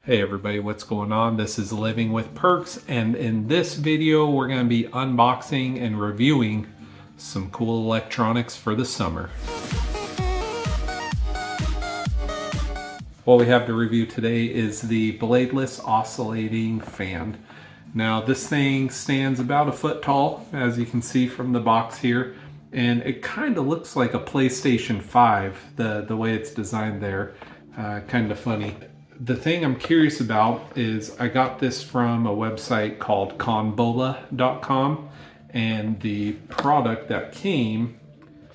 Hey everybody, what's going on? This is Living with Perks, and in this video we're going to be unboxing and reviewing some cool electronics for the summer. What we have to review today is the bladeless oscillating fan. Now this thing stands about a foot tall, as you can see from the box here, and it kind of looks like a PlayStation 5, the way it's designed there. Kind of funny. The thing I'm curious about is I got this from a website called conbola.com, and the product that came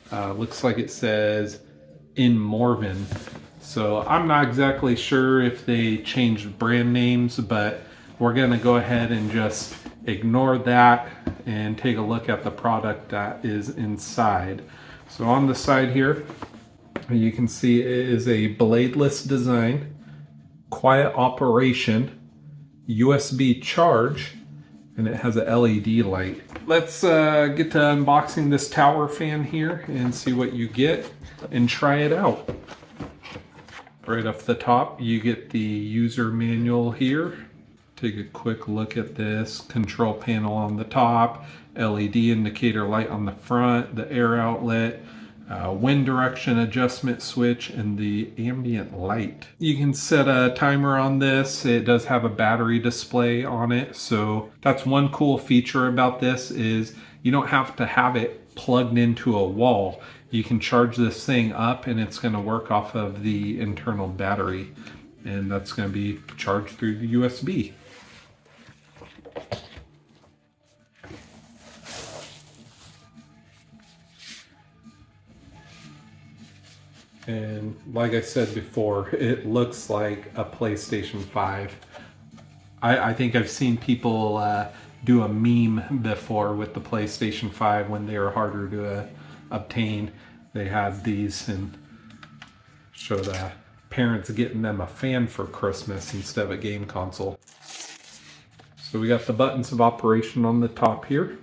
looks like it says Inmorven. So I'm not exactly sure if they changed brand names, but we're gonna go ahead and just ignore that and take a look at the product that is inside. So on the side here, you can see it is a bladeless design, quiet operation, USB charge, and it has a LED light. Let's get to unboxing this tower fan here and see what you get and try it out. Right off the top, you get the user manual here. Take a quick look at this control panel on the top, LED indicator light on the front, the air outlet, wind direction adjustment switch, and the ambient light. You can set a timer on this. It does have a battery display on it, so that's one cool feature about this is you don't have to have it plugged into a wall. You can charge this thing up and it's going to work off of the internal battery, and that's going to be charged through the USB. And like I said before, it looks like a PlayStation 5. I think I've seen people do a meme before with the PlayStation 5 when they were harder to obtain. They had these and show the parents getting them a fan for Christmas instead of a game console. So we got the buttons of operation on the top here.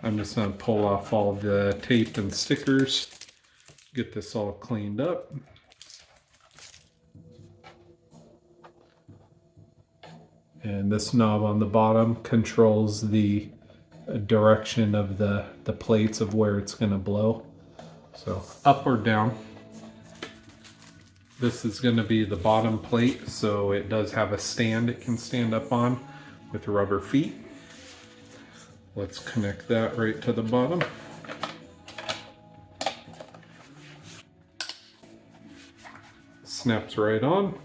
I'm just going to pull off all the tape and stickers, get this all cleaned up. And this knob on the bottom controls the direction of the plates of where it's going to blow. So up or down. This is going to be the bottom plate, so it does have a stand it can stand up on with rubber feet. Let's connect that right to the bottom. Snaps right on.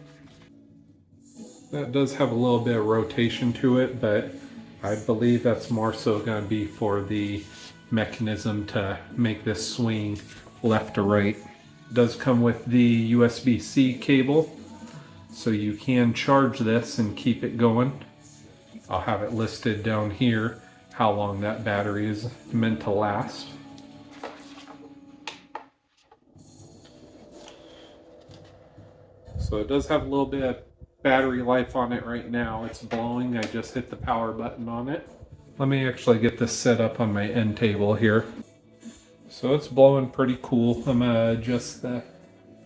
That does have a little bit of rotation to it, but I believe that's more so going to be for the mechanism to make this swing left to right. It does come with the USB-C cable, so you can charge this and keep it going. I'll have it listed down here how long that battery is meant to last. So it does have a little bit of battery life on it right now. It's blowing. I just hit the power button on it. Let me actually get this set up on my end table here. So it's blowing pretty cool. I'm gonna adjust the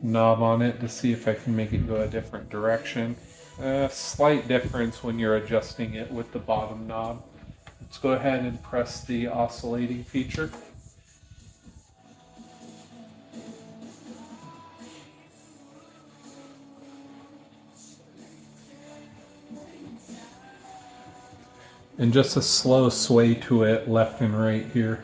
knob on it to see if I can make it go a different direction. Slight difference when you're adjusting it with the bottom knob. Let's go ahead and press the oscillating feature. And just a slow sway to it left and right here.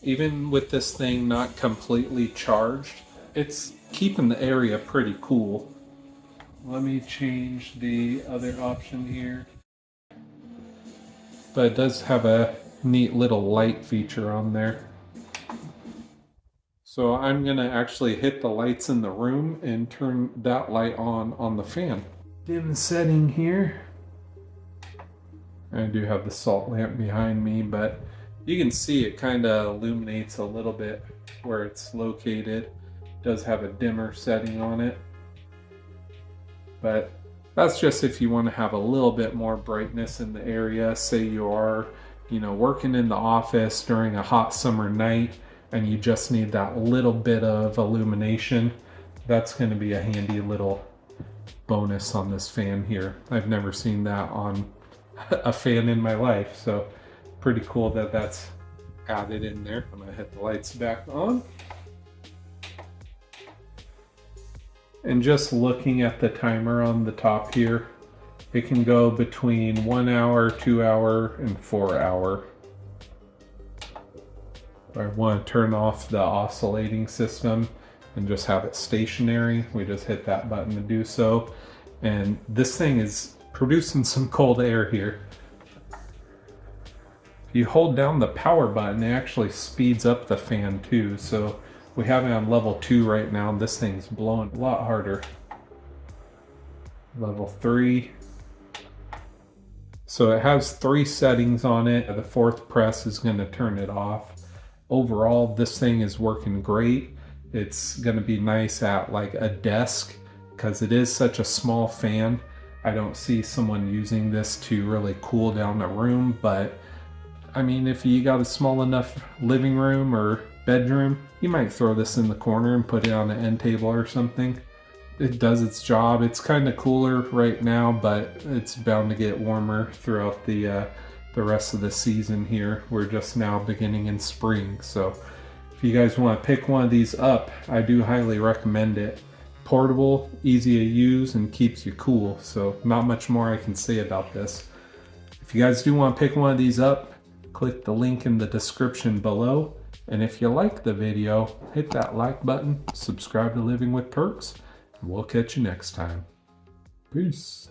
Even with this thing not completely charged, it's keeping the area pretty cool. Let me change the other option here. But it does have a neat little light feature on there. So I'm going to actually hit the lights in the room and turn that light on the fan. Dim setting here. I do have the salt lamp behind me, but you can see it kind of illuminates a little bit where it's located. It does have a dimmer setting on it. But that's just if you want to have a little bit more brightness in the area. Say you are, working in the office during a hot summer night and you just need that little bit of illumination, that's going to be a handy little bonus on this fan here. I've never seen that on a fan in my life, so pretty cool that that's added in there. I'm going to hit the lights back on. And just looking at the timer on the top here, it can go between 1 hour, 2 hour, and 4 hour. If I want to turn off the oscillating system and just have it stationary, we just hit that button to do so. And this thing is producing some cold air here. If you hold down the power button, it actually speeds up the fan too. So we have it on level 2 right now. This thing's blowing a lot harder. Level 3. So it has 3 settings on it. The 4th press is going to turn it off. Overall, this thing is working great. It's going to be nice at like a desk because it is such a small fan. I don't see someone using this to really cool down a room, but I mean, if you got a small enough living room or bedroom, you might throw this in the corner and put it on an end table or something. It does its job. It's kind of cooler right now, but it's bound to get warmer throughout the rest of the season here. We're just now beginning in spring, so if you guys want to pick one of these up, I do highly recommend it. Portable, easy to use, and keeps you cool, so not much more I can say about this. If you guys do want to pick one of these up, click the link in the description below. And if you like the video, hit that like button, subscribe to Living with Perks, and we'll catch you next time. Peace.